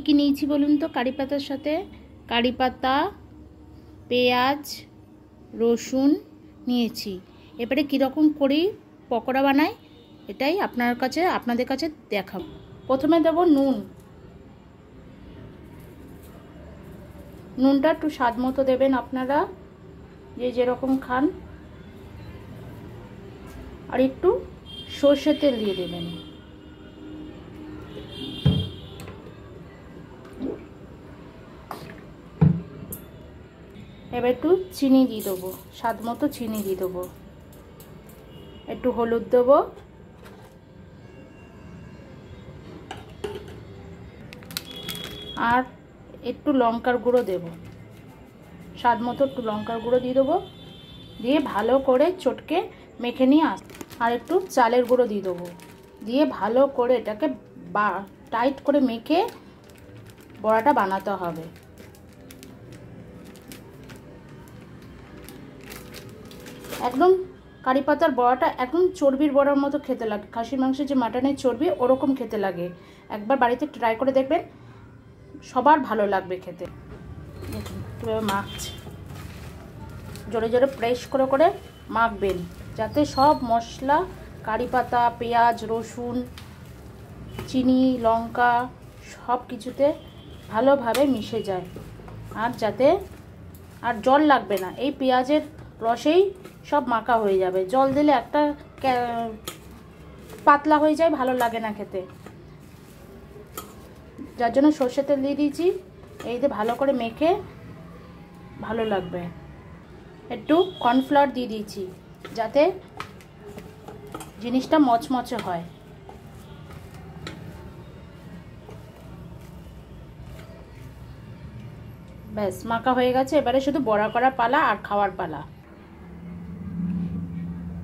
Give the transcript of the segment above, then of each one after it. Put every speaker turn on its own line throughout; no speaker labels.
কি নিয়েছি বলুন তো কারি পাতার সাথে? কারি পাতা, পেঁয়াজ, রসুন নিয়েছি। এবারে কীরকম করি পকোড়া বানাই এটাই আপনাদের কাছে দেখাবো। প্রথমে দেব নুন। নুনটা একটু স্বাদ মতো দেবেন আপনারা, যে যেরকম খান। আর একটু সর্ষের তেল দিয়ে দেবেন। এবার একটু চিনি দিয়ে দেবো, স্বাদ মতো চিনি দিয়ে দেবো। একটু হলুদ দেবো, আর একটু লঙ্কার গুঁড়ো দেবো, স্বাদ মতো একটু লঙ্কার গুঁড়ো দিয়ে দেবো। দিয়ে ভালো করে চটকে মেখে নিয়ে আর একটু চালের গুঁড়ো দিয়ে দেবো। দিয়ে ভালো করে এটাকে টাইট করে মেখে বড়াটা বানাতে হবে। একদম কারি পাতার বড়াটা একদম চর্বির বড়ার মতো খেতে লাগে। খাসির মাংসের যে মাটনের চর্বি ওরকম খেতে লাগে। একবার বাড়িতে ট্রাই করে দেখবেন, সবার ভালো লাগবে খেতে। দেখুন কীভাবে মাখছে, জোরে জোরে প্রেস করে করে মাখবেন, যাতে সব মশলা কারি পাতা, পেঁয়াজ, রসুন, চিনি, লঙ্কা সব কিছুতে ভালোভাবে মিশে যায়। আর জল লাগবে না, এই পেঁয়াজের রসেই সব মাখা হয়ে যাবে। জল দিলে একটা পাতলা হয়ে যায়, ভালো লাগে না খেতে। যার জন্য সর্ষের তেল দিয়ে দিয়েছি। এইতে ভালো করে মেখে ভালো লাগবে। একটু কর্নফ্লাওয়ার দিয়ে দিয়েছি যাতে জিনিসটা মচমচে হয়। ব্যাস মাখা হয়ে গেছে। এবারে শুধু বড়া করা পালা আর খাওয়ার পালা।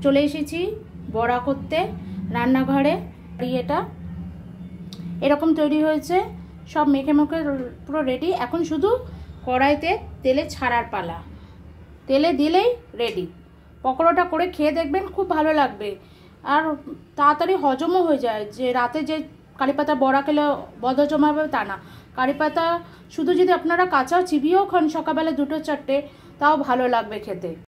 চলে এসেছি বড়া করতে রান্নাঘরে। এটা এরকম তৈরি হয়েছে, সব মেখে পুরো রেডি। এখন শুধু কড়াইতে তেলে ছাড়ার পালা। তেলে দিলেই রেডি। পকোড়াটা করে খেয়ে দেখবেন, খুব ভালো লাগবে। আর তাড়াতাড়ি হজমও হয়ে যায়। যে রাতে যে কারি পাতা বড়া খেলে বদহজম হবে তা না। কারি পাতা শুধু যদি আপনারা কাঁচাও চিবিয়েও খান সকালবেলা 2-4টে, তাও ভালো লাগবে খেতে।